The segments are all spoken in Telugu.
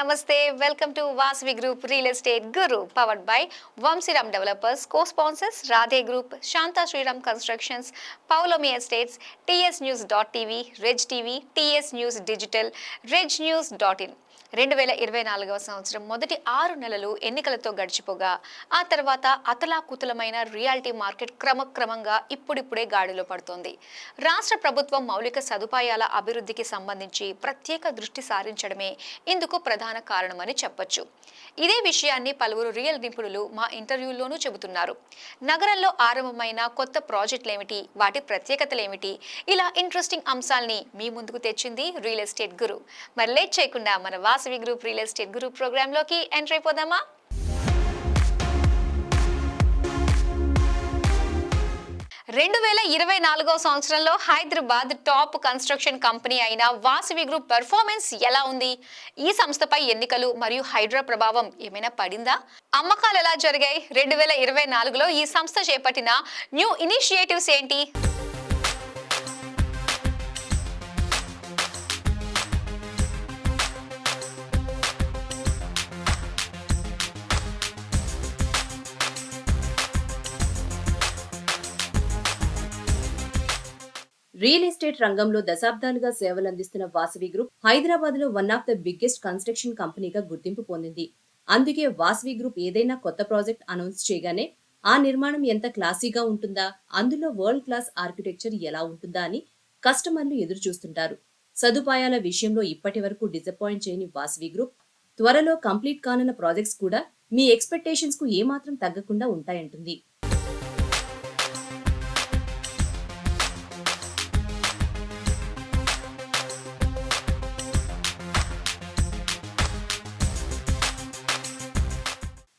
Namaste. Welcome to Vasavi Group Real Estate Guru, powered by Vamsiram Developers, co-sponsors Radhe Group, Shanta Sriram Constructions, Paulomi Estates, tsnews.tv, Reg TV, TS News Digital, regnews.in. 2024వ సంవత్సరం మొదటి 6 నెలలు ఎన్నికలతో గడిచిపోగా ఆ తర్వాత అతలాకుతలమైన రియాలిటీ మార్కెట్ క్రమక్రమంగా ఇప్పుడిప్పుడే గాడిలో పడుతోంది. రాష్ట్ర ప్రభుత్వం మౌలిక సదుపాయాల అభివృద్ధికి సంబంధించి ప్రత్యేక దృష్టి సారించడమే ఇందుకు ప్రధాన కారణమని చెప్పొచ్చు. ఇదే విషయాన్ని పలువురు రియల్ నిపుణులు మా ఇంటర్వ్యూల్లోనూ చెబుతున్నారు. నగరంలో ఆరంభమైన కొత్త ప్రాజెక్టులేమిటి, వాటి ప్రత్యేకతలేమిటి, ఇలా ఇంట్రెస్టింగ్ అంశాల్ని మీ ముందుకు తెచ్చింది రియల్ ఎస్టేట్ గురు. మరి లేట్ చేయకుండా మన వాసవి గ్రూప్ రియల్ ఎస్టేట్ గురు ప్రోగ్రామ్ లోకి ఎంటర్ అయిపోదామా? 2024వ సంవత్సరంలో హైదరాబాద్ టాప్ కన్స్ట్రక్షన్ కంపెనీ అయిన వాసవి గ్రూప్ పెర్ఫార్మెన్స్ ఎలా ఉంది? ఈ సంస్థపై ఎన్నికలు మరియు హైడ్రా ప్రభావం ఏమైనా పడిందా? అమ్మకాలు ఎలా జరిగాయి? 2024లో ఈ సంస్థ చేపట్టిన న్యూ ఇనిషియేటివ్స్ ఏంటి? రియల్ ఎస్టేట్ రంగంలో దశాబ్దాలుగా సేవలందిస్తున్న వాసవి గ్రూప్ హైదరాబాద్ లో one of the biggest construction కంపెనీగా గుర్తింపు పొందింది. అందుకే వాసవి గ్రూప్ ఏదైనా కొత్త ప్రాజెక్ట్ అనౌన్స్ చేయగానే ఆ నిర్మాణం ఎంత క్లాసీగా ఉంటుందా, అందులో వరల్డ్ క్లాస్ ఆర్కిటెక్చర్ ఎలా ఉంటుందా అని కస్టమర్లు ఎదురు చూస్తుంటారు. సదుపాయాల విషయంలో ఇప్పటి వరకు డిసప్పాయింట్ చేయని వాసవి గ్రూప్ త్వరలో కంప్లీట్ కానున్న ప్రాజెక్ట్స్ కూడా మీ ఎక్స్పెక్టేషన్స్ కు ఏమాత్రం తగ్గకుండా ఉంటాయంటుంది.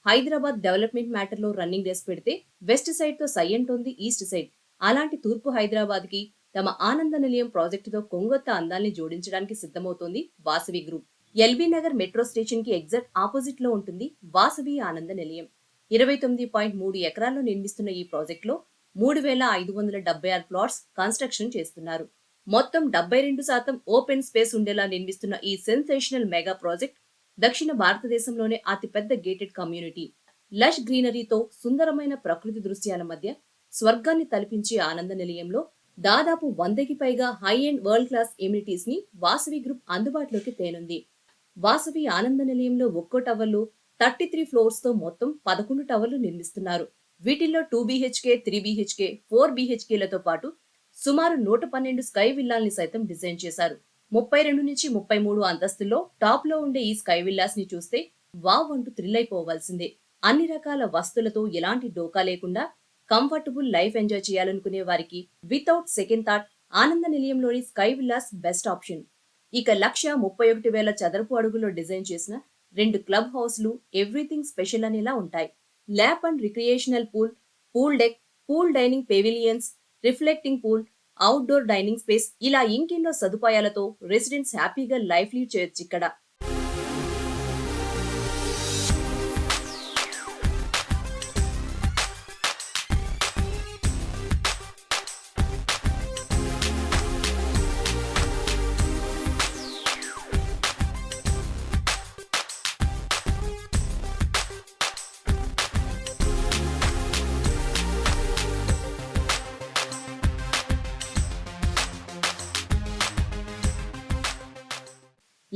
హైదరాబాద్ డెవలప్మెంట్ మ్యాటర్ లో రన్నింగ్ రేస్ పెడితే వెస్ట్ సైడ్ తో సై అంటోంది ఈస్ట్ సైడ్. అలాంటి తూర్పు హైదరాబాద్ కి తమ ఆనంద నిలయం ప్రాజెక్టుతో కొంగొత్త అందాల్ని జోడించడానికి సిద్ధమవుతోంది Vasavi group. LB Nagar metro station కి ఎగ్జాక్ట్ ఆపోజిట్ లో ఉంటుంది వాసవి ఆనంద నిలయం. 29.3 ఎకరాల్లో నిర్మిస్తున్న ఈ ప్రాజెక్ట్ లో 3,576 ప్లాట్స్ కన్స్ట్రక్షన్ చేస్తున్నారు. మొత్తం 72% ఓపెన్ స్పేస్ ఉండేలా నిర్మిస్తున్న ఈ సెన్సేషనల్ మెగా ప్రాజెక్ట్ దక్షిణ భారతదేశంలోనే అతిపెద్ద గేటెడ్ కమ్యూనిటీ. లష్ గ్రీనరీతో సుందరమైన ప్రకృతి దృశ్యాల మధ్య స్వర్గాన్ని తలపించే ఆనంద నిలయంలో దాదాపు 100కి పైగా high and world class amenities ని వాసవి గ్రూప్ అందుబాటులోకి తేనుంది. వాసవి ఆనంద నిలయంలో ఒక్కో టవర్లు 33 ఫ్లోర్స్ తో మొత్తం 11 టవర్లు నిర్మిస్తున్నారు. వీటిల్లో 2 BHK, 3 BHK, 4 BHKలతో పాటు సుమారు 112 స్కై విల్లాల్ని సైతం డిజైన్ చేశారు. 32 నుంచి 33 అంతస్తుల్లో టాప్ లో ఉండే ఈ స్కై విల్లాస్ ని చూస్తే వావ్ అంటూ థ్రిల్ అయిపోవాల్సిందే. అన్ని రకాల వస్తువులతో ఎలాంటి డోకా లేకుండా కంఫర్టబుల్ లైఫ్ ఎంజాయ్ చేయాలనుకునే వారికి వితౌట్ సెకండ్ థాట్ ఆనంద నిలయంలోని స్కై విల్లాస్ బెస్ట్ ఆప్షన్. ఇక 131,000 చదరపు అడుగులో డిజైన్ చేసిన 2 క్లబ్ హౌస్లు ఎవ్రీథింగ్ స్పెషల్ అనేలా ఉంటాయి. Lap and recreational pool, pool deck, pool dining పెవిలియన్స్, reflecting pool, outdoor dining space, ఇలా ఇంకెన్నో సదుపాయాలతో రెసిడెంట్స్ హ్యాపీగా లైఫ్ లీడ్ చేయొచ్చు ఇక్కడ.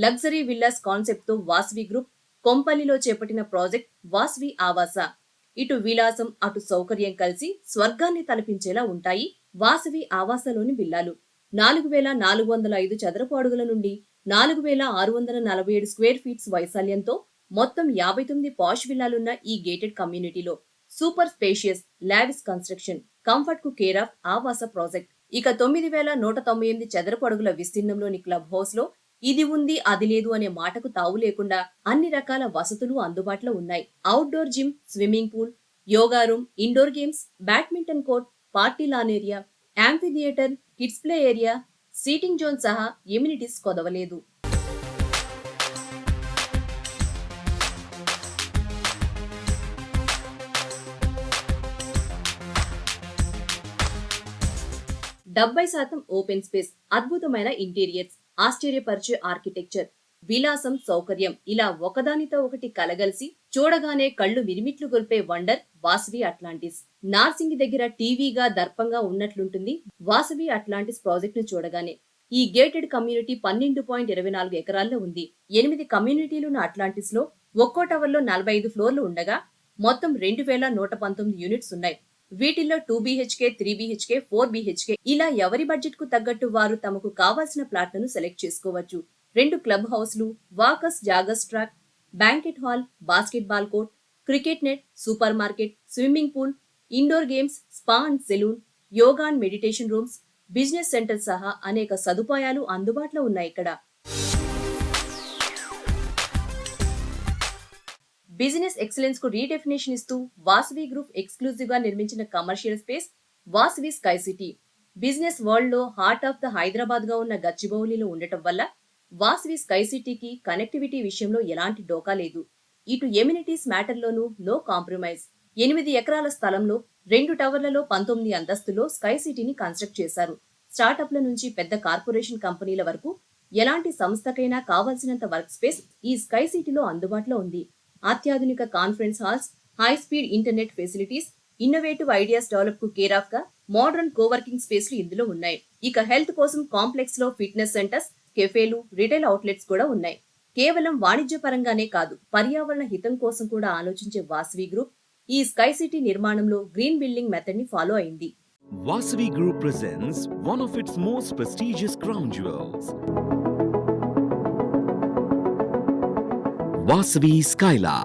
లగ్జరీ విల్లాస్ కాన్సెప్ట్ తో వాసవి గ్రూప్ కొంపల్లిలో చేపట్టిన ప్రాజెక్ట్ వాసవి ఆవాస. ఇటు విలాసం అటు సౌకర్యం కలిసి స్వర్గాన్ని తలపించేలా ఉంటాయి వాసవి ఆవాసలోని విల్లాలు. 4,405 చదరపు అడుగుల నుండి 4,647 స్క్వేర్ ఫీట్స్ వైశాల్యంతో మొత్తం 59 పాష్ విల్లాలున్న ఈ గేటెడ్ కమ్యూనిటీలో సూపర్ స్పేషియస్ లావిస్ కన్స్ట్రక్షన్ కంఫర్ట్ కు కేర్ ఆఫ్ ఆవాస ప్రాజెక్ట్. ఇక 9,198 చదరపు అడుగుల విస్తీర్ణంలోని క్లబ్ హౌస్ లో ఇది ఉంది అది లేదు అనే మాటకు తావు లేకుండా అన్ని రకాల వసతులు అందుబాటులో ఉన్నాయి. Outdoor gym, swimming pool, yoga room, indoor games, badminton court, party lawn area, amphitheatre, kids play area, seating zone సహా ఎమ్యూనిటీస్ కొదవలేదు. డెబ్బై శాతం ఓపెన్ స్పేస్, అద్భుతమైన ఇంటీరియర్స్, ఆశ్చర్యపరిచే ఆర్కిటెక్చర్, విలాసం, సౌకర్యం ఇలా ఒకదానితో ఒకటి కలగలిసి చూడగానే కళ్ళు మిరిమిట్లు గొల్పే వండర్ వాసవి అట్లాంటిస్. నార్సింగి దగ్గర టీవీగా దర్పంగా ఉన్నట్లుంటుంది వాసవి అట్లాంటిస్ ప్రాజెక్ట్ ను చూడగానే. ఈ గేటెడ్ కమ్యూనిటీ 12.24 ఎకరాల్లో ఉంది. 8 కమ్యూనిటీలున్న అట్లాంటిస్ లో ఒక్కో టవర్ లో 45 ఫ్లోర్లు ఉండగా మొత్తం 2119 యూనిట్స్ ఉన్నాయి. వీటిల్లో 2 BHK, 3 BHK, 4 BHK ఇలా ఎవరి బడ్జెట్ కు తగ్గట్టు వారు తమకు కావాల్సిన ప్లాట్లను సెలెక్ట్ చేసుకోవచ్చు. 2 క్లబ్ హౌస్లు, walkers joggers track, banquet hall, basketball court, cricket net, supermarket, swimming pool, indoor games, spa and salon, yoga and meditation rooms, business centre సహా అనేక సదుపాయాలు అందుబాటులో ఉన్నాయి ఇక్కడ. బిజినెస్ ఎక్సలెన్స్ కు రీడెఫినేషన్ ఇస్తూ వాసవి గ్రూప్ ఎక్స్క్లూజివ్ గా నిర్మించిన commercial space Vasavi sky city. Business world లో హార్ట్ ఆఫ్ ద హైదరాబాద్ గా ఉన్న గచ్చిబౌలిలో ఉండటం వల్ల వాసవి స్కై సిటీకి కనెక్టివిటీ విషయంలో ఎలాంటి డోకా లేదు. ఇటు ఎమ్యూనిటీస్ మ్యాటర్ లోనూ నో కాంప్రమైజ్. 8 ఎకరాల స్థలంలో 2 టవర్లలో 19 అంతస్తులో స్కై సిటీని కన్స్ట్రక్ట్ చేశారు. స్టార్టప్ల నుంచి పెద్ద కార్పొరేషన్ కంపెనీల వరకు ఎలాంటి సంస్థకైనా కావాల్సినంత వర్క్ స్పేస్ ఈ స్కై సిటీలో అందుబాటులో ఉంది. అత్యాధునిక conference halls, high speed internet facilities, innovative ideas develop కు కేర్ ఆఫ్ గా మోడర్న్ కోవర్కింగ్ స్పేస్లు ఇందులో ఉన్నాయి. ఇక హెల్త్ కోసం కాంప్లెక్స్ లో ఫిట్నెస్ సెంటర్స్, కెఫేలు, రిటైల్ అవుట్లెట్స్ కూడా ఉన్నాయి. కేవలం వాణిజ్య పరంగానే కాదు, పర్యావరణ హితం కోసం కూడా ఆలోచించే వాసవి గ్రూప్ ఈ స్కై సిటీ నిర్మాణంలో గ్రీన్ బిల్డింగ్ మెథడ్ ని ఫాలో అయింది. Vasavi Group presents one of its most prestigious crown jewels, Vasavi Skyla.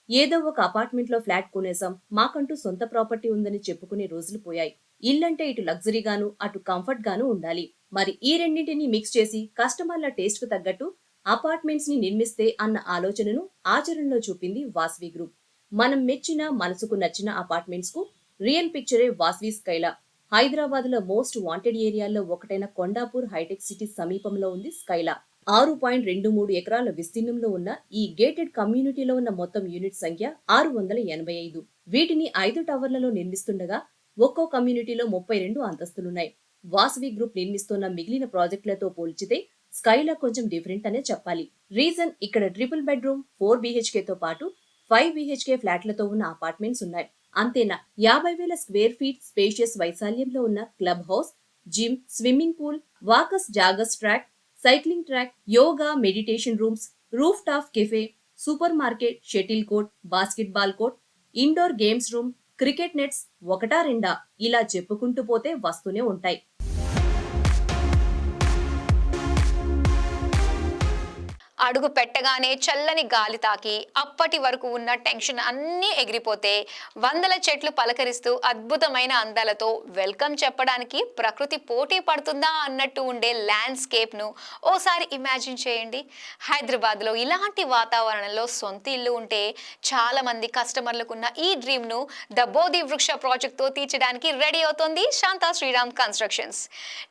ఏదో ఒక అపార్ట్మెంట్ లో ఫ్లాట్ కొనేసాం, మాకంటూ సొంత ప్రాపర్టీ ఉందని చెప్పుకునే రోజులు పోయాయి. ఇల్లంటే ఇటు లగ్జరీగాను అటు కంఫర్ట్ గాను ఉండాలి. మరి ఈ రెండింటిని మిక్స్ చేసి కస్టమర్ల టేస్ట్ కు తగ్గట్టు అపార్ట్మెంట్స్ ని నిర్మిస్తే అన్న ఆలోచనను ఆచరణలో చూపింది వాసవి గ్రూప్. మనం మెచ్చిన, మనసుకు నచ్చిన అపార్ట్మెంట్స్ కు రియల్ పిక్చరే వాసవి స్కైలా. హైదరాబాద్ లో మోస్ట్ వాంటెడ్ ఏరియాల్లో ఒకటైన కొండాపూర్ హైటెక్ సిటీ సమీపంలో ఉంది స్కైలా. 6.23 ఎకరాల విస్తీర్ణంలో ఉన్న ఈ గేటెడ్ కమ్యూనిటీలో ఉన్న మొత్తం యూనిట్ సంఖ్య 685. వీటిని 5 టవర్లలో నిర్మిస్తుండగా ఒక్కో కమ్యూనిటీలో 32 అంతస్తులున్నాయి. వాసవి గ్రూప్ నిర్మిస్తున్న మిగిలిన ప్రాజెక్టులతో పోల్చితే స్కైలా కొంచెం డిఫరెంట్ అనే చెప్పాలి. రీజన్ ఇక్కడ ట్రిపుల్ బెడ్రూమ్ 4 BHK తో పాటు 5 BHK ఫ్లాట్లతో ఉన్న అపార్ట్మెంట్స్ ఉన్నాయి. అంతేనా, 50,000 స్క్వేర్ ఫీట్ స్పేషియస్ వైశాల్యంలో ఉన్న clubhouse, gym, swimming pool, walkers joggers track, cycling track, yoga meditation rooms, rooftop cafe, supermarket, shuttle court, basketball court, indoor games room, cricket nets ఒకటా రెండా ఇలా చెప్పుకుంటూ పోతే వస్తూనే ఉంటాయి. అడుగు పెట్టగానే చల్లని గాలి తాకి అప్పటి వరకు ఉన్న టెన్షన్ అన్నీ ఎగిరిపోతే వందల చెట్లు పలకరిస్తూ అద్భుతమైన అందాలతో వెల్కమ్ చెప్పడానికి ప్రకృతి పోటీ పడుతుందా అన్నట్టు ఉండే ల్యాండ్స్కేప్ ను ఓసారి ఇమాజిన్ చేయండి. హైదరాబాద్ లో ఇలాంటి వాతావరణంలో సొంత ఇల్లు ఉంటే చాలా మంది కస్టమర్లకున్న ఈ డ్రీమ్ ను ద బోధి వృక్ష ప్రాజెక్ట్ తో తీర్చడానికి రెడీ అవుతోంది Shanta Sriram constructions.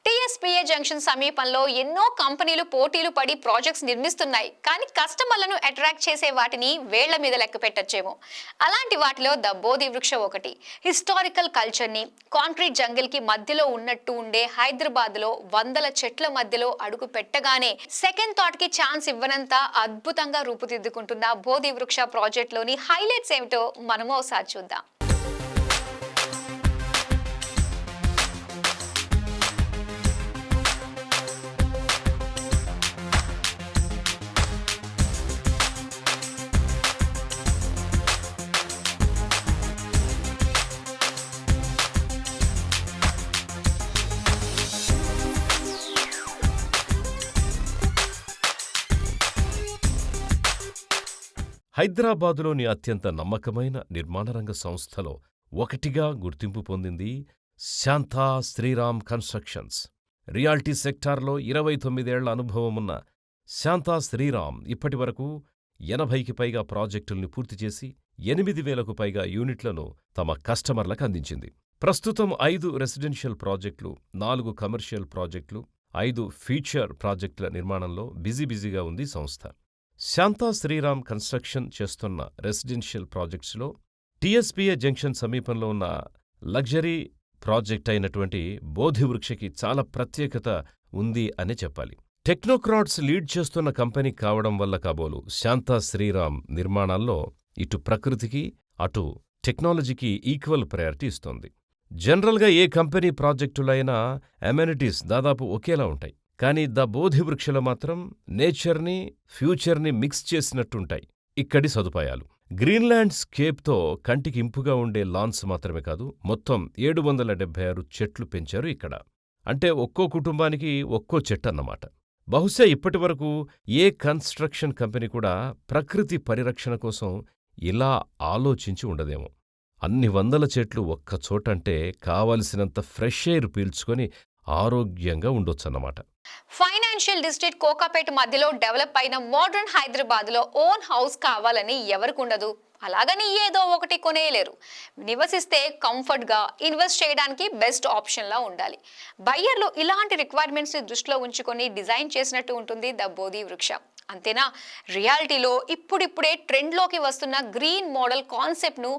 TSPA junction సమీపంలో ఎన్నో కంపెనీలు పోటీలు పడి ప్రాజెక్ట్స్ నిర్మిస్తున్నాయి. కానీ కస్టమర్లను అట్రాక్ట్ చేసే వాటిని వేళ్ల మీద లెక్క పెట్టొచ్చేమో. అలాంటి వాటిలో ద బోధి వృక్ష ఒకటి. హిస్టారికల్ కల్చర్ ని కాంక్రీట్ జంగిల్ కి మధ్యలో ఉన్నట్టు ఉండే హైదరాబాద్ లో వందల చెట్ల మధ్యలో అడుగు పెట్టగానే సెకండ్ థాట్ కి ఛాన్స్ ఇవ్వనంత అద్భుతంగా రూపుదిద్దుకుంటున్న బోధి వృక్ష ప్రాజెక్ట్ లోని హైలైట్స్ ఏమిటో మనము ఒకసారి చూద్దాం. హైదరాబాదులోని అత్యంత నమ్మకమైన నిర్మాణరంగ సంస్థలో ఒకటిగా గుర్తింపు పొందింది శాంతా శ్రీరామ్ కన్స్ట్రక్షన్స్. రియాల్టీ సెక్టార్లో 29 ఏళ్ల అనుభవమున్న శాంతా శ్రీరామ్ ఇప్పటివరకు 80కి పైగా ప్రాజెక్టుల్ని పూర్తిచేసి 8,000కు పైగా యూనిట్లను తమ కస్టమర్లకు అందించింది. ప్రస్తుతం 5 రెసిడెన్షియల్ ప్రాజెక్టులు, 4 కమర్షియల్ ప్రాజెక్టులు, 5 ఫీచర్ ప్రాజెక్టుల నిర్మాణంలో బిజీగా ఉంది సంస్థ. శాంతా శ్రీరామ్ కన్స్ట్రక్షన్ చేస్తున్న రెసిడెన్షియల్ ప్రాజెక్ట్స్లో TSPA జంక్షన్ సమీపంలో ఉన్న లగ్జరీ ప్రాజెక్ట్ అయినటువంటి బోధి వృక్షకి చాలా ప్రత్యేకత ఉంది అనే చెప్పాలి. టెక్నోక్రాట్స్ లీడ్ చేస్తున్న కంపెనీ కావడం వల్ల కాబోలు శాంతా శ్రీరామ్ నిర్మాణాల్లో ఇటు ప్రకృతికి అటు టెక్నాలజీకి ఈక్వల్ ప్రయారిటీ ఇస్తోంది. జనరల్గా ఏ కంపెనీ ప్రాజెక్టులైనా అమెనిటీస్ దాదాపు ఒకేలా ఉంటాయి. కానీ ద బోధివృక్షలో మాత్రం నేచర్ని, ఫ్యూచర్ని మిక్స్ చేసినట్టుంటాయి ఇక్కడి సదుపాయాలు. గ్రీన్లాండ్ స్కేప్తో కంటికి ఇంపుగా ఉండే లాన్స్ మాత్రమే కాదు, మొత్తం 776 చెట్లు పెంచారు ఇక్కడ. అంటే ఒక్కో కుటుంబానికి ఒక్కో చెట్టు అన్నమాట. బహుశా ఇప్పటివరకు ఏ కన్స్ట్రక్షన్ కంపెనీ కూడా ప్రకృతి పరిరక్షణ కోసం ఇలా ఆలోచించి ఉండదేమో. అన్ని వందల చెట్లు ఒక్కచోటంటే కావలసినంత ఫ్రెష్ ఎయిర్ పీల్చుకొని ఆరోగ్యంగా ఉండొచ్చన్నమాట. ఫైనాన్షియల్ డిస్ట్రిక్ట్ కోకాపేట మధ్యలో డెవలప్ అయిన మోడర్న్ హైదరాబాద్ లో ఓన్ హౌస్ కావాలని ఎవరికి ఉండదు. అలాగని ఏదో ఒకటి కొనేయలేరు. నివసిస్తే కంఫర్ట్ గా ఇన్వెస్ట్ చేయడానికి బెస్ట్ ఆప్షన్ లా ఉండాలి. బయ్యర్లు ఇలాంటి రిక్వైర్మెంట్స్ ని దృష్టిలో ఉంచుకొని డిజైన్ చేసినట్టు ఉంటుంది ద బోధి వృక్ష. అంతేనా, రియాలిటీలో ఇప్పుడిప్పుడే ట్రెండ్లోకి వస్తున్న గ్రీన్ మోడల్ కాన్సెప్ట్ను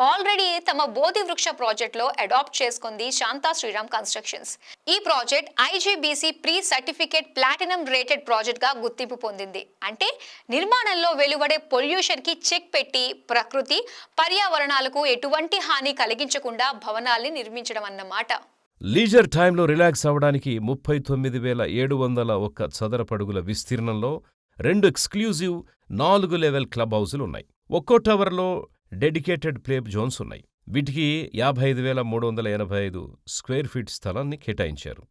ఆల్రెడీ తమ బోధి వృక్ష ప్రాజెక్ట్లో అడాప్ట్ చేసుకుంది శాంతా శ్రీరామ్ కన్స్ట్రక్షన్స్. ఈ project IGBC pre certificate platinum rated ప్రాజెక్ట్గా గుర్తింపు పొందింది. అంటే నిర్మాణంలో వెలువడే పొల్యూషన్కి చెక్ పెట్టి ప్రకృతి పర్యావరణాలకు ఎటువంటి హాని కలిగించకుండా భవనాల్ని నిర్మించడం అన్నమాట. లీజర్ టైంలో రిలాక్స్ అవ్వడానికి 39,701 చదరపడుగుల విస్తీర్ణంలో 2 ఎక్స్క్లూజివ్ 4 లెవెల్ క్లబ్ హౌజులు ఉన్నాయి. ఒక్కో టవర్లో డెడికేటెడ్ ప్లే జోన్స్ ఉన్నాయి. వీటికి 55,385 స్క్వేర్ ఫీట్ స్థలాన్ని కేటాయించారు.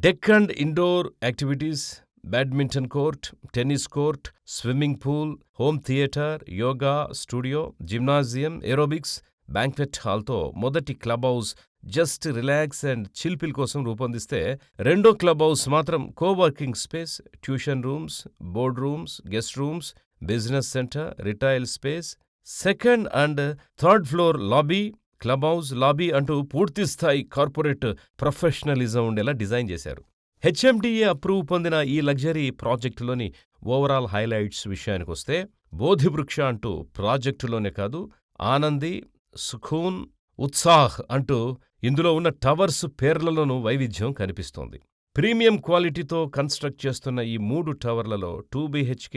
Deck and indoor activities, badminton court, tennis court, swimming pool, home theatre, yoga studio, gymnasium, aerobics, banquet హాల్తో మొదటి club house just relax and చిల్పిల్ కోసం రూపొందిస్తే, రెండో క్లబ్ హౌస్ మాత్రం coworking space, tuition rooms, board rooms, guest rooms, business centre, retail space, second and third floor lobby, club house, lobby అంటూ పూర్తిస్థాయి కార్పొరేట్ ప్రొఫెషనలిజం ఉండేలా డిజైన్ చేశారు. హెచ్ఎండిఏ అప్రూవ్ పొందిన ఈ లగ్జరీ ప్రాజెక్టులోని ఓవరాల్ హైలైట్స్ విషయానికొస్తే, బోధివృక్ష అంటూ ప్రాజెక్టులోనే కాదు, ఆనంది, సుఖూన్, ఉత్సాహ్ అంటూ ఇందులో ఉన్న టవర్స్ పేర్లలోనూ వైవిధ్యం కనిపిస్తోంది. ప్రీమియం క్వాలిటీతో కన్స్ట్రక్ట్ చేస్తున్న ఈ 3 టవర్లలో 2 BHK,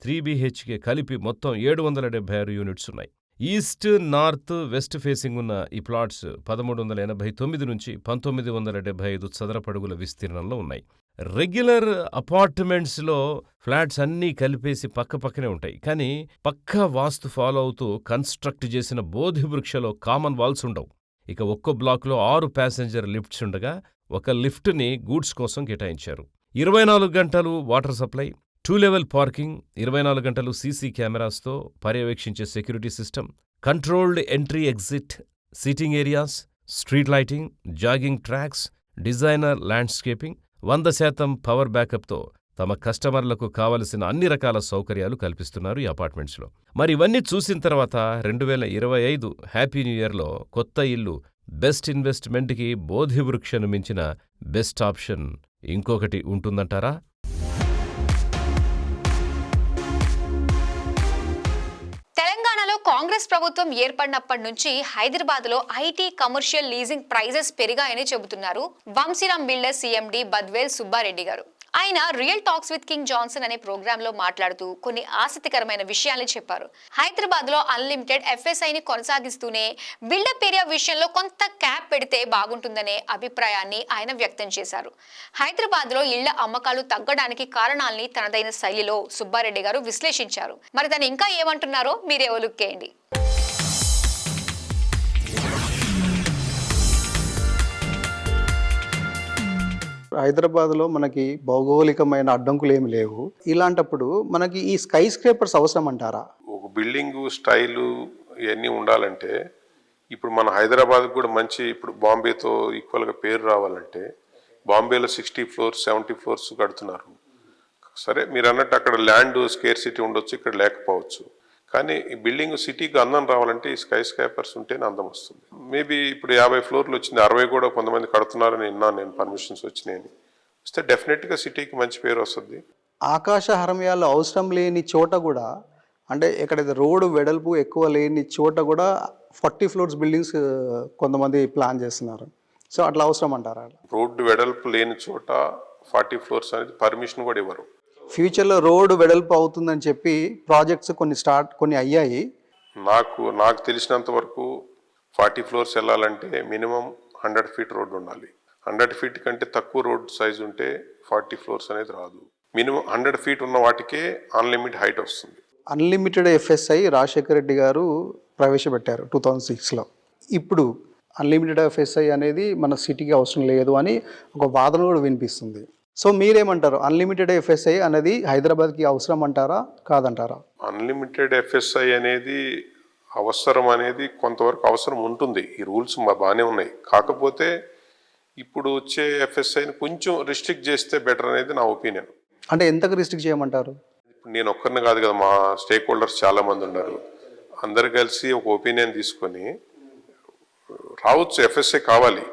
3 BHK కలిపి మొత్తం 776 యూనిట్స్ ఉన్నాయి. ఈస్ట్, నార్త్, వెస్ట్ ఫేసింగ్ ఉన్న ఈ ప్లాట్స్ 1389 నుంచి 1975 చదరపడుగుల విస్తీర్ణంలో ఉన్నాయి. రెగ్యులర్ అపార్ట్మెంట్స్లో ఫ్లాట్స్ అన్నీ కలిపేసి పక్కపక్కనే ఉంటాయి. కానీ పక్కా వాస్తు ఫాలో అవుతూ కన్స్ట్రక్ట్ చేసిన బోధివృక్షలో కామన్ వాల్స్ ఉండవు. ఇక ఒక్కో బ్లాక్లో 6 ప్యాసింజర్ లిఫ్ట్స్ ఉండగా ఒక లిఫ్ట్ని గూడ్స్ కోసం కేటాయించారు. 24 గంటలు వాటర్ సప్లై, 2 లెవెల్ పార్కింగ్, 24 గంటలు సీసీ కెమెరాస్తో పర్యవేక్షించే security system, controlled entry exit, seating areas, street lighting, jogging tracks, designer landscaping, 100% power బ్యాకప్తో తమ కస్టమర్లకు కావలసిన అన్ని రకాల సౌకర్యాలు కల్పిస్తున్నారు ఈ అపార్ట్మెంట్స్లో. మరి ఇవన్నీ చూసిన తర్వాత 2025 హ్యాపీ న్యూ ఇయర్లో కొత్త ఇల్లు బెస్ట్ ఇన్వెస్ట్మెంట్కి బోధివృక్షను మించిన బెస్ట్ ఆప్షన్ ఇంకొకటి ఉంటుందంటారా? తెలంగాణలో కాంగ్రెస్ ప్రభుత్వం ఏర్పడినప్పటి నుంచి హైదరాబాద్లో ఐటీ కమర్షియల్ లీజింగ్ ప్రైజెస్ పెరిగాయని చెబుతున్నారు వంశీరామ్ బిల్డర్స్ సిఎండి బద్వేల్ సుబ్బారెడ్డి గారు. ఆయన real talks with king Johnson అనే ప్రోగ్రామ్ లో మాట్లాడుతూ కొన్ని ఆసక్తికరమైన విషయాల్ని చెప్పారు. హైదరాబాద్ లో అన్లిమిటెడ్ ఎఫ్ఎస్ఐని కొనసాగిస్తూనే బిల్డప్ ఏరియా విషయంలో కొంత క్యాప్ పెడితే బాగుంటుందనే అభిప్రాయాన్ని ఆయన వ్యక్తం చేశారు. హైదరాబాద్ లో ఇళ్ల అమ్మకాలు తగ్గడానికి కారణాల్ని తనదైన శైలిలో సుబ్బారెడ్డి గారు విశ్లేషించారు. మరి దాన్ని ఇంకా ఏమంటున్నారో మీరే ఒలుక్కేయండి. హైదరాబాద్లో మనకి భౌగోళికమైన అడ్డంకులు ఏమి లేవు. ఇలాంటప్పుడు మనకి ఈ స్కై స్క్రేపర్స్ అవసరం అంటారా? ఒక బిల్డింగ్ స్టైలు ఇవన్నీ ఉండాలంటే ఇప్పుడు మన హైదరాబాద్ కూడా మంచి, ఇప్పుడు బాంబేతో ఈక్వల్గా పేరు రావాలంటే బాంబేలో 60 floors 70 floors కడుతున్నారు. సరే, మీరు అన్నట్టు అక్కడ ల్యాండ్ స్కేర్సిటీ ఉండొచ్చు, ఇక్కడ లేకపోవచ్చు. కానీ ఈ బిల్డింగ్ సిటీకి అందం రావాలంటే ఈ స్కై స్క్రేపర్స్ ఉంటేనే అందం వస్తుంది. మేబీ ఇప్పుడు 50 floors వచ్చింది, 60 కూడా కొంతమంది కడుతున్నారని విన్నాను నేను, పర్మిషన్స్ వచ్చినాయని. వస్తే డెఫినెట్గా సిటీకి మంచి పేరు వస్తుంది. ఆకాశ హర్మ్యాలు అవసరం లేని చోట కూడా, అంటే ఎక్కడైతే రోడ్డు వెడల్పు ఎక్కువ లేని చోట కూడా 40 floors బిల్డింగ్స్ కొంతమంది ప్లాన్ చేస్తున్నారు. సో అట్లా అవసరం అంటారా? రోడ్డు వెడల్పు లేని చోట 40 ఫ్లోర్స్ అనేది పర్మిషన్ కూడా ఇవ్వరు. ఫ్యూచర్లో రోడ్డు వెడల్పు అవుతుందని చెప్పి ప్రాజెక్ట్స్ కొన్ని అయ్యాయి. నాకు తెలిసినంత వరకు 40 ఫ్లోర్స్ వెళ్ళాలంటే మినిమం 100 ఫీట్ రోడ్డు ఉండాలి. 100 ఫీట్ కంటే తక్కువ రోడ్ సైజ్ ఉంటే 40 ఫ్లోర్స్ అనేది రాదు. మినిమం 100 ఫీట్ ఉన్న వాటికే అన్లిమిట్ హైట్ వస్తుంది. అన్లిమిటెడ్ ఎఫ్ఎస్ఐ రాజశేఖర రెడ్డి గారు ప్రవేశపెట్టారు 2006లో. ఇప్పుడు అన్లిమిటెడ్ ఎఫ్ఎస్ఐ అనేది మన సిటీకి అవసరం లేదు అని ఒక వాదన కూడా వినిపిస్తుంది. సో మీరేమంటారు? అన్లిమిటెడ్ ఎఫ్ఎస్ఐ అనేది హైదరాబాద్కి అవసరం అంటారా కాదంటారా? అన్లిమిటెడ్ ఎఫ్ఎస్ఐ అనేది అవసరం అనేది కొంతవరకు అవసరం ఉంటుంది. ఈ రూల్స్ బాగానే ఉన్నాయి. కాకపోతే ఇప్పుడు వచ్చే ఎఫ్ఎస్ఐని కొంచెం రిస్ట్రిక్ట్ చేస్తే బెటర్ అనేది నా ఒపీనియన్. అంటే ఎంతకు రిస్ట్రిక్ట్ చేయమంటారు? ఇప్పుడు నేను ఒక్కరిని కాదు కదా, మా స్టేక్ హోల్డర్స్ చాలామంది ఉన్నారు. అందరు కలిసి ఒక ఒపీనియన్ తీసుకొని రావచ్చు. ఎఫ్ఎస్ఐ కావాలి,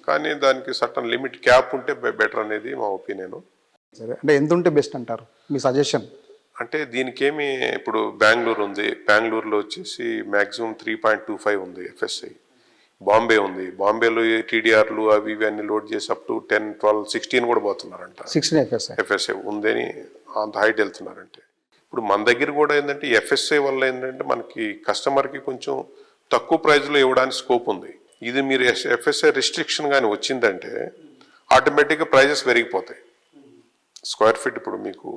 కానీ దానికి సర్టన్ లిమిట్ క్యాప్ ఉంటే బెటర్ అనేది మా ఒపీనియన్. సరే, అంటే ఎంత ఉంటే బెస్ట్ అంటారు మీ సజెషన్? అంటే దీనికేమి ఇప్పుడు బెంగళూరు ఉంది, బెంగళూరులో వచ్చేసి మ్యాక్సిమం 3.25 ఉంది ఎఫ్ఎస్ఐ. బాంబే ఉంది, బాంబేలో టీడీఆర్లు అవి ఇవి అన్ని లోడ్ చేసి అప్ టు 10, 12, 16 కూడా పోతున్నారంట. 16 ఎఫ్ఎస్ఐ ఉందని అంత హైట్ వెళ్తున్నారంటే. ఇప్పుడు మన దగ్గర కూడా ఏంటంటే ఎఫ్ఎస్ఐ వల్ల ఏంటంటే మనకి కస్టమర్కి కొంచెం తక్కువ ప్రైస్లో ఇవ్వడానికి స్కోప్ ఉంది. ఇది మీరు ఎఫ్ఎస్ఐ రిస్ట్రిక్షన్ కానీ వచ్చిందంటే ఆటోమేటిక్గా ప్రైజెస్ పెరిగిపోతాయి. స్క్వేర్ ఫీట్ ఇప్పుడు మీకు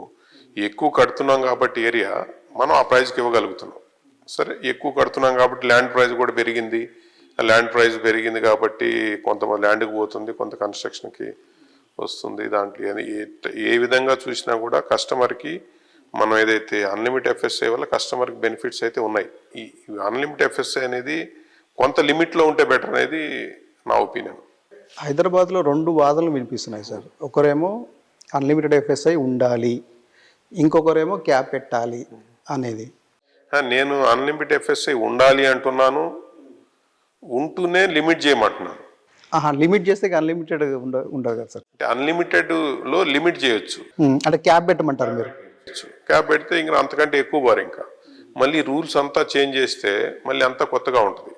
ఎక్కువ కడుతున్నాం కాబట్టి ఏరియా మనం ఆ ప్రైస్కి ఇవ్వగలుగుతున్నాం. సరే, ఎక్కువ కడుతున్నాం కాబట్టి ల్యాండ్ ప్రైస్ కూడా పెరిగింది. ల్యాండ్ ప్రైస్ పెరిగింది కాబట్టి కొంతమంది ల్యాండ్కి పోతుంది, కొంత కన్స్ట్రక్షన్కి వస్తుంది. దాంట్లో ఏ విధంగా చూసినా కూడా కస్టమర్కి మనం ఏదైతే అన్లిమిటెడ్ ఎఫ్ఎస్ఐ వల్ల కస్టమర్కి బెనిఫిట్స్ అయితే ఉన్నాయి. ఈ అన్లిమిటెడ్ ఎఫ్ఎస్ఐ అనేది కొంత లిమిట్లో ఉంటే బెటర్ అనేది నా ఒపీనియన్. హైదరాబాద్లో 2 వాదనలు వినిపిస్తున్నాయి సార్. ఒకరేమో అన్లిమిటెడ్ ఎఫ్ఎస్ఐ ఉండాలి, ఇంకొకరేమో క్యాప్ పెట్టాలి అనేది. నేను అన్లిమిటెడ్ ఎఫ్ఎస్ఐ ఉండాలి అంటున్నాను, ఉంటూనే లిమిట్ చేయమంటున్నాను. లిమిట్ చేస్తే అన్లిమిటెడ్ ఉండదు కదా సార్? అంటే అన్లిమిటెడ్లో లిమిట్ చేయొచ్చు. అంటే క్యాప్ పెట్టమంటారు మీరు? క్యాప్ పెడితే ఇంకా అంతకంటే ఎక్కువ బారు ఇంకా మళ్ళీ రూల్స్ అంతా చేంజ్ చేస్తే మళ్ళీ అంతా కొత్తగా ఉంటుంది.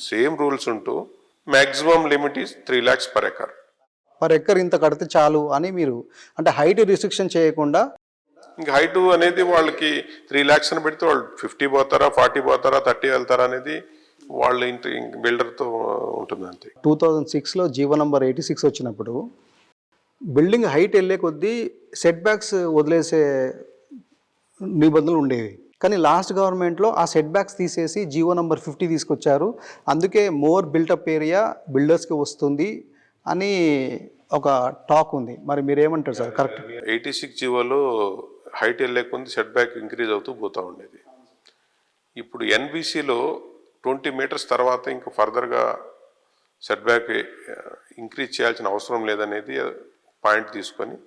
సేమ్ రూల్స్ ఉంటూ maximum limit is 3 lakhs per acre. Per acre ఇంత కడితే చాలు అని మీరు అంటే హైట్ రిస్ట్రిక్షన్ చేయకుండా. ఇంకా హైట్ అనేది వాళ్ళకి 3 lakhs అని పెడితే వాళ్ళు 50 పోతారా, 40 పోతారా, 30 వెళ్తారా అనేది వాళ్ళ ఇంటి బిల్డర్తో ఉంటుంది అంతే. 2006లో జీవో నంబర్ 86 వచ్చినప్పుడు బిల్డింగ్ హైట్ వెళ్ళే కొద్దీ సెట్ బ్యాక్స్ వదిలేసే నిబంధనలు ఉండేవి. కానీ లాస్ట్ గవర్నమెంట్లో ఆ సెట్ బ్యాక్స్ తీసేసి జీవో నంబర్ 50 తీసుకొచ్చారు. అందుకే మోర్ బిల్టప్ ఏరియా బిల్డర్స్కి వస్తుంది అని ఒక టాక్ ఉంది. మరి మీరేమంటారు సార్? కరెక్ట్. 86 జీవోలో హైట్ వెళ్ళే కొద్ది సెట్ బ్యాక్ ఇంక్రీజ్ అవుతూ పోతూ ఉండేది. ఇప్పుడు ఎన్బిసిలో 20 meters తర్వాత ఇంకా ఫర్దర్గా సెట్ బ్యాక్ ఇంక్రీజ్ చేయాల్సిన అవసరం లేదనేది పాయింట్ తీసుకొని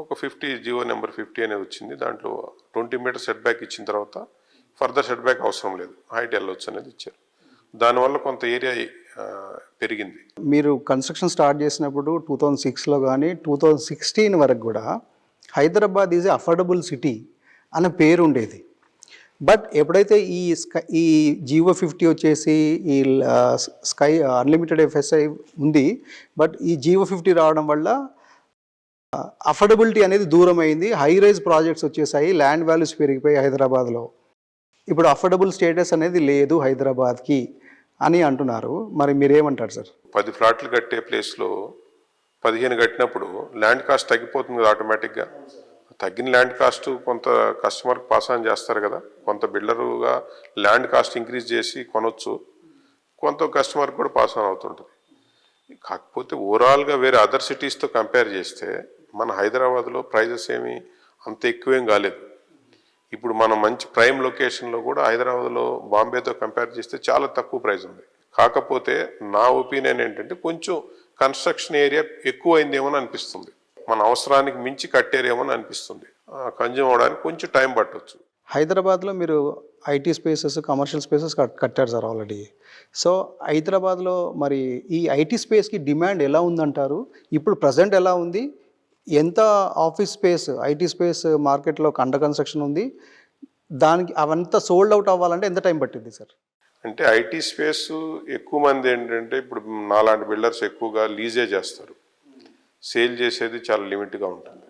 ఒక 50 జీవో నెంబర్ 50 అనేది వచ్చింది. దాంట్లో 20 meters సెట్ బ్యాక్ ఇచ్చిన తర్వాత ఫర్దర్ సెట్ బ్యాక్ అవసరం లేదు, హైట్ వెళ్ళొచ్చు అనేది ఇచ్చారు. దానివల్ల కొంత ఏరియా పెరిగింది. మీరు కన్స్ట్రక్షన్ స్టార్ట్ చేసినప్పుడు 2006లో కానీ 2016 వరకు కూడా Hyderabad is a affordable city అనే పేరు ఉండేది. బట్ ఎప్పుడైతే ఈ జీవో 50 వచ్చేసి ఈ స్కై అన్లిమిటెడ్ ఎఫ్ఎస్ఐ ఉంది, బట్ ఈ జీవో 50 రావడం వల్ల అఫోర్డబిలిటీ అనేది దూరం అయింది. హై రైజ్ ప్రాజెక్ట్స్ వచ్చేసాయి, ల్యాండ్ వాల్యూస్ పెరిగిపోయి హైదరాబాద్లో. ఇప్పుడు అఫోర్డబుల్ స్టేటస్ అనేది లేదు హైదరాబాద్కి అని అంటున్నారు. మరి మీరేమంటారు సార్? 10 ఫ్లాట్లు కట్టే ప్లేస్లో 15 కట్టినప్పుడు ల్యాండ్ కాస్ట్ తగ్గిపోతుంది కదా ఆటోమేటిక్గా. తగ్గిన ల్యాండ్ కాస్ట్ కొంత కస్టమర్కి పాస్ ఆన్ చేస్తారు కదా. కొంత బిల్డరుగా ల్యాండ్ కాస్ట్ ఇంక్రీజ్ చేసి కొనొచ్చు, కొంత కస్టమర్కి కూడా పాస్ ఆన్ అవుతుంటుంది. కాకపోతే ఓవరాల్గా వేరే అదర్ సిటీస్తో కంపేర్ చేస్తే మన హైదరాబాద్లో ప్రైజెస్ ఏమి అంత ఎక్కువేం కాలేదు. ఇప్పుడు మనం మంచి ప్రైమ్ లొకేషన్లో కూడా హైదరాబాద్లో బాంబేతో కంపేర్ చేస్తే చాలా తక్కువ ప్రైస్ ఉంది. కాకపోతే నా ఒపీనియన్ ఏంటంటే కొంచెం కన్స్ట్రక్షన్ ఏరియా ఎక్కువ అయిందేమో అనిపిస్తుంది. మన అవసరానికి మించి కట్టారేమో అనిపిస్తుంది. కన్జ్యూమ్ అవడానికి కొంచెం టైం పట్టవచ్చు. హైదరాబాద్లో మీరు ఐటీ స్పేసెస్, కమర్షియల్ స్పేసెస్ కట్టారు సార్ ఆల్రెడీ. సో హైదరాబాద్లో మరి ఈ ఐటీ స్పేస్కి డిమాండ్ ఎలా ఉందంటారు? ఇప్పుడు ప్రజెంట్ ఎలా ఉంది? ఎంత ఆఫీస్ స్పేస్, ఐటీ స్పేస్ మార్కెట్లో అండర్ కన్స్ట్రక్షన్ ఉంది? దానికి అవంతా సోల్డ్ అవుట్ అవ్వాలంటే ఎంత టైం పట్టింది సార్? అంటే ఐటీ స్పేస్ ఎక్కువ మంది ఏంటంటే ఇప్పుడు నాలాంటి బిల్డర్స్ ఎక్కువగా లీజే చేస్తారు. సేల్ చేసేది చాలా లిమిట్గా ఉంటుంది.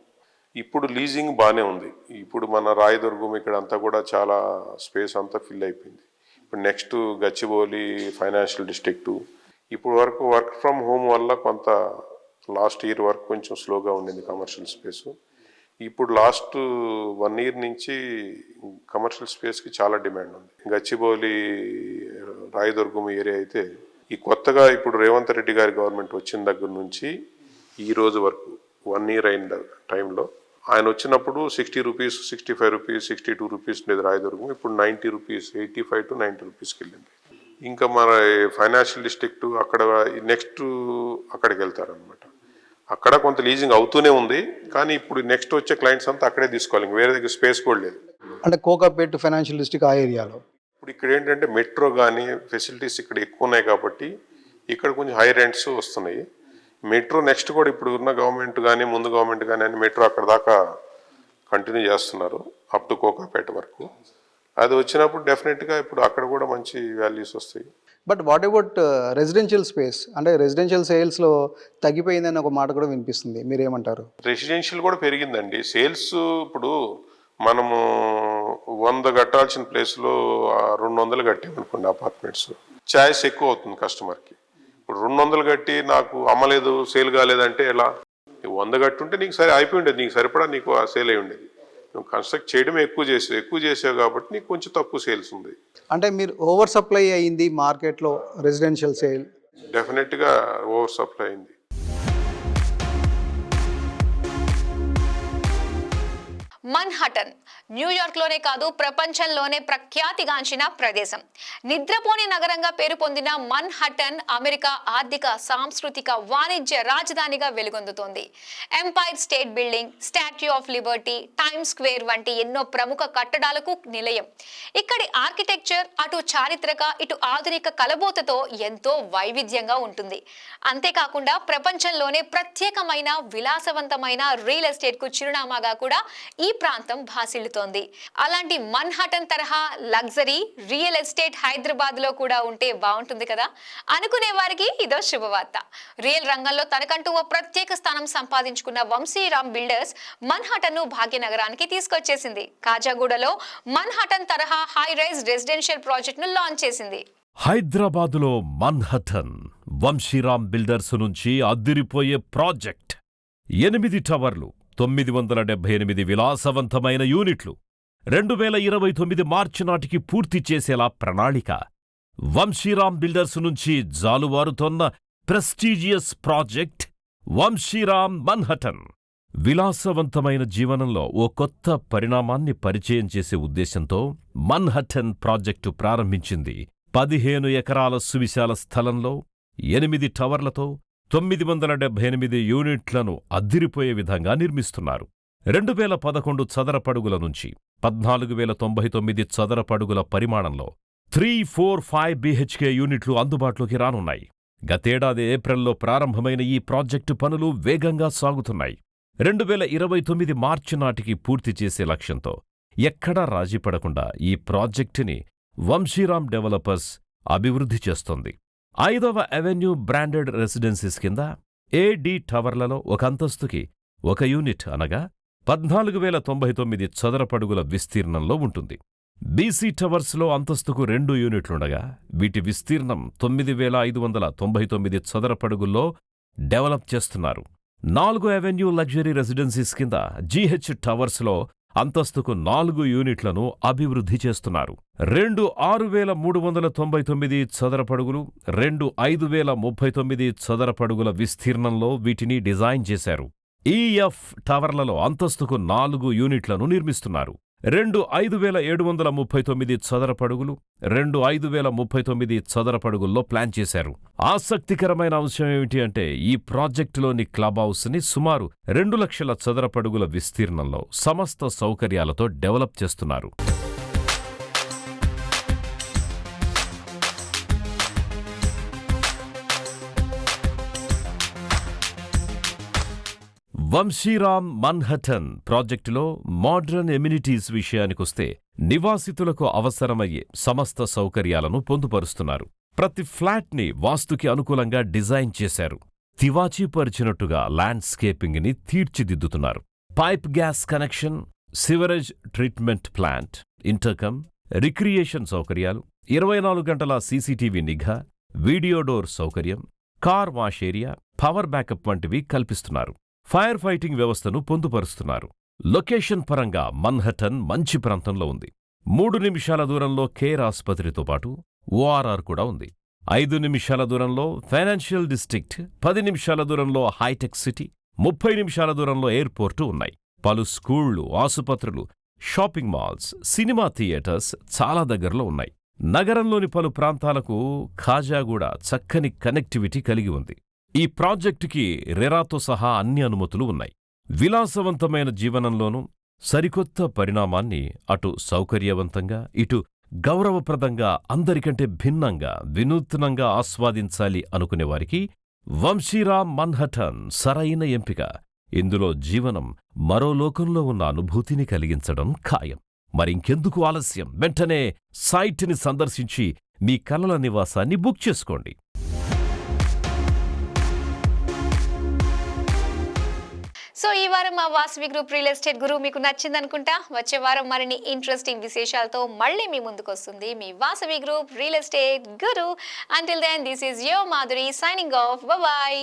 ఇప్పుడు లీజింగ్ బాగానే ఉంది. ఇప్పుడు మన రాయదుర్గం ఇక్కడ అంతా కూడా చాలా స్పేస్ అంతా ఫిల్ అయిపోయింది. ఇప్పుడు నెక్స్ట్ గచ్చిబౌలి ఫైనాన్షియల్ డిస్ట్రిక్టు, ఇప్పుడు వరకు వర్క్ ఫ్రమ్ హోమ్ వల్ల కొంత లాస్ట్ ఇయర్ వరకు కొంచెం స్లోగా ఉండింది కమర్షియల్ స్పేసు. ఇప్పుడు లాస్ట్ 1 year నుంచి కమర్షియల్ స్పేస్కి చాలా డిమాండ్ ఉంది. గచ్చిబౌలి రాయదుర్గం ఏరియా అయితే ఈ కొత్తగా ఇప్పుడు రేవంత్ రెడ్డి గారి గవర్నమెంట్ వచ్చిన దగ్గర నుంచి ఈ రోజు వరకు 1 year అయిన టైంలో ఆయన వచ్చినప్పుడు 60 రూపీస్, 65 రూపీస్, 62 రూపీస్ ఉండేది రాయదుర్గం. ఇప్పుడు 90 రూపీస్, 85 to 90 రూపీస్కి వెళ్ళింది. ఇంకా మన ఫైనాన్షియల్ డిస్ట్రిక్ట్ అక్కడ నెక్స్ట్ అక్కడికి వెళ్తారనమాట. అక్కడ కొంత లీజింగ్ అవుతూనే ఉంది, కానీ ఇప్పుడు నెక్స్ట్ వచ్చే క్లయింట్స్ అంతా అక్కడే తీసుకోవాలి, వేరే దగ్గర స్పేస్ కూడా లేదు. అంటే కోకాపేట్ ఫైనాన్షియల్ డిస్ట్రిక్ట్ ఆ ఏరియాలో ఇప్పుడు ఇక్కడ ఏంటంటే మెట్రో కానీ ఫెసిలిటీస్ ఇక్కడ ఎక్కువ ఉన్నాయి కాబట్టి ఇక్కడ కొంచెం హై రెంట్స్ వస్తున్నాయి. మెట్రో నెక్స్ట్ కూడా ఇప్పుడు ఉన్న గవర్నమెంట్ కానీ ముందు గవర్నమెంట్ కానీ అని మెట్రో అక్కడ దాకా కంటిన్యూ చేస్తున్నారు అప్ టు కోకాపేట వరకు. అది వచ్చినప్పుడు డెఫినెట్గా ఇప్పుడు అక్కడ కూడా మంచి వాల్యూస్ వస్తాయి. But what about residential space? అంటే రెసిడెన్షియల్ సేల్స్లో తగ్గిపోయిందని ఒక మాట కూడా వినిపిస్తుంది, మీరేమంటారు? రెసిడెన్షియల్ కూడా పెరిగిందండి సేల్స్. ఇప్పుడు మనము 100 కట్టాల్సిన ప్లేస్లో 200 కట్టామనుకోండి అపార్ట్మెంట్స్, ఛాయిస్ ఎక్కువ అవుతుంది కస్టమర్కి. ఇప్పుడు 200 కట్టి నాకు అమ్మలేదు, సేల్ కాలేదంటే ఎలా? 100 కట్టుంటే నీకు సరే అయిపోయి ఉండేది, నీకు సరిపడా నీకు సేల్ అయి ఉండేది. నువ్వు కన్స్ట్రక్ట్ చేయడమే ఎక్కువ చేసావు కాబట్టి నీకు కొంచెం తక్కువ సేల్స్ ఉంది. అంటే మీరు ఓవర్ సప్లై అయ్యింది మార్కెట్లో రెసిడెన్షియల్ సేల్? డెఫినెట్గా ఓవర్ సప్లై అయింది. మన్హటన్ న్యూయార్క్లోనే కాదు ప్రపంచంలోనే ప్రఖ్యాతిగాంచిన ప్రదేశం. నిద్రపోని నగరంగా పేరు పొందిన మన్హటన్ అమెరికా ఆర్థిక, సాంస్కృతిక, వాణిజ్య రాజధానిగా వెలుగొందుతోంది. Empire State Building, Statue of Liberty, Time Square వంటి ఎన్నో ప్రముఖ కట్టడాలకు నిలయం. ఇక్కడి ఆర్కిటెక్చర్ అటు చారిత్రక, ఇటు ఆధునిక కలబోతతో ఎంతో వైవిధ్యంగా ఉంటుంది. అంతేకాకుండా ప్రపంచంలోనే ప్రత్యేకమైన, విలాసవంతమైన రియల్ ఎస్టేట్ కు చిరునామాగా కూడా ఈ ప్రాంతం భాసిల్లుతోంది. అలాంటి మన్హటన్ తరహా లగ్జరీ రియల్ ఎస్టేట్ హైదరాబాద్ లో కూడా ఉంటే బాగుంటుంది కదా అనుకునే వారికి ఇదో శుభవార్త. రియల్ రంగంలో తనకంటూ ఓ ప్రత్యేక స్థానం సంపాదించుకున్న వంశీరామ్ బిల్డర్స్ మన్హటన్ ను భాగ్యనగరానికి తీసుకొచ్చేసింది. కాజాగూడలో మన్హటన్ తరహా హై రైజ్ రెసిడెన్షియల్ ప్రాజెక్ట్ ను లాంచ్ చేసింది. హైదరాబాదులో మన్హటన్ వంశీరామ్ బిల్డర్స్ నుంచి అదిరిపోయే ప్రాజెక్ట్. 8 టవర్లు, 978 విలాసవంతమైన యూనిట్లు, 2029 మార్చి నాటికి పూర్తి చేసేలా ప్రణాళిక. వంశీరామ్ బిల్డర్స్ నుంచి జాలువారుతోన్న ప్రెస్టీజియస్ ప్రాజెక్ట్ వంశీరామ్ మన్హటన్. విలాసవంతమైన జీవనంలో ఓ కొత్త పరిణామాన్ని పరిచయం చేసే ఉద్దేశంతో మన్హటన్ ప్రాజెక్టు ప్రారంభించింది. 15 ఎకరాల సువిశాల స్థలంలో 8 టవర్లతో 978 యూనిట్లను అద్దిరిపోయే విధంగా నిర్మిస్తున్నారు. 2011 చదరపడుగుల నుంచి 14,099 చదరపడుగుల పరిమాణంలో 3-4-5 BHK యూనిట్లు అందుబాటులోకి రానున్నాయి. గతేడాది ఏప్రిల్లో ప్రారంభమైన ఈ ప్రాజెక్టు పనులు వేగంగా సాగుతున్నాయి. 2029 మార్చి నాటికి పూర్తి చేసే లక్ష్యంతో ఎక్కడా రాజీపడకుండా ఈ ప్రాజెక్టుని వంశీరామ్ డెవలపర్స్ అభివృద్ధి చేస్తోంది. 5వ అవెన్యూ బ్రాండెడ్ రెసిడెన్సీస్ కింద ఏడి టవర్లలో ఒక అంతస్తుకి ఒక యూనిట్ అనగా 14,099 చదరపడుగుల విస్తీర్ణంలో ఉంటుంది. బీసీ టవర్స్లో అంతస్తుకు 2 యూనిట్లుండగా వీటి విస్తీర్ణం 9,599 చదరపడుగుల్లో డెవలప్ చేస్తున్నారు. 4వ అవెన్యూ లగ్జరీ రెసిడెన్సీస్ కింద జీహెచ్ టవర్స్లో అంతస్తుకు 4 యూనిట్లను అభివృద్ధి చేస్తున్నారు. 2 6,399 చదరపడుగులు, 2 5,039 చదరపడుగుల విస్తీర్ణంలో వీటిని డిజైన్ చేశారు. ఈఎఫ్ టవర్లలో అంతస్తుకు 4 యూనిట్లను నిర్మిస్తున్నారు. 2 5,739 చదరపడుగులు, 2 5,039 చదరపడుగుల్లో ప్లాన్ చేశారు. ఆసక్తికరమైన అంశం ఏమిటి అంటే ఈ ప్రాజెక్టులోని క్లబ్ హౌస్ని సుమారు 2 లక్షల చదరపడుగుల విస్తీర్ణంలో సమస్త సౌకర్యాలతో డెవలప్ చేస్తున్నారు. వంశీరామ్ మన్హటన్ ప్రాజెక్టులో మోడ్రన్ ఎమ్యూనిటీస్ విషయానికొస్తే నివాసితులకు అవసరమయ్యే సమస్త సౌకర్యాలను పొందుపరుస్తున్నారు. ప్రతి ఫ్లాట్ని వాస్తుకి అనుకూలంగా డిజైన్ చేశారు. తివాచీపరిచినట్టుగా ల్యాండ్స్కేపింగ్ని తీర్చిదిద్దుతున్నారు. Pipe gas connection, sewerage treatment plant, intercom, recreation సౌకర్యాలు, 24 గంటల సీసీటీవీ నిఘా, వీడియో డోర్ సౌకర్యం, car wash area, power backup వంటివి కల్పిస్తున్నారు. ఫైర్ ఫైటింగ్ వ్యవస్థను పొందుపరుస్తున్నారు. లొకేషన్ పరంగా మన్హటన్ మంచి ప్రాంతంలో ఉంది. 3 నిమిషాల దూరంలో కేర్ ఆసుపత్రితో పాటు ఓఆర్ఆర్ కూడా ఉంది. 5 నిమిషాల దూరంలో ఫైనాన్షియల్ డిస్ట్రిక్ట్, 10 నిమిషాల దూరంలో హైటెక్ సిటీ, 30 నిమిషాల దూరంలో ఎయిర్పోర్టు ఉన్నాయి. పలు స్కూళ్లు, ఆసుపత్రులు, షాపింగ్ మాల్స్, సినిమా థియేటర్స్ చాలా దగ్గరలో ఉన్నాయి. నగరంలోని పలు ప్రాంతాలకు ఖాజాగూడ చక్కని కనెక్టివిటీ కలిగి ఉంది. ఈ ప్రాజెక్టుకి రెరాతో సహా అన్ని అనుమతులు ఉన్నాయి. విలాసవంతమైన జీవనంలోనూ సరికొత్త పరిణామాన్ని అటు సౌకర్యవంతంగా, ఇటు గౌరవప్రదంగా, అందరికంటే భిన్నంగా, వినూత్నంగా ఆస్వాదించాలి అనుకునేవారికి వంశీరామ్ మన్హటన్ సరైన ఎంపిక. ఇందులో జీవనం మరో లోకంలో ఉన్న అనుభూతిని కలిగించడం ఖాయం. మరింకెందుకు ఆలస్యం? వెంటనే సైట్ని సందర్శించి మీ కలల నివాసాన్ని బుక్ చేసుకోండి. సో ఈ వారం మా వాసవి గ్రూప్ రియల్ ఎస్టేట్ గురు మీకు నచ్చిందనుకుంటా. వచ్చే వారం మరిన్ని ఇంట్రెస్టింగ్ విశేషాలతో మళ్ళీ మీ ముందుకు వస్తుంది మీ Vasavi group real estate guru. Until then, this is your Madhuri signing off. Bye.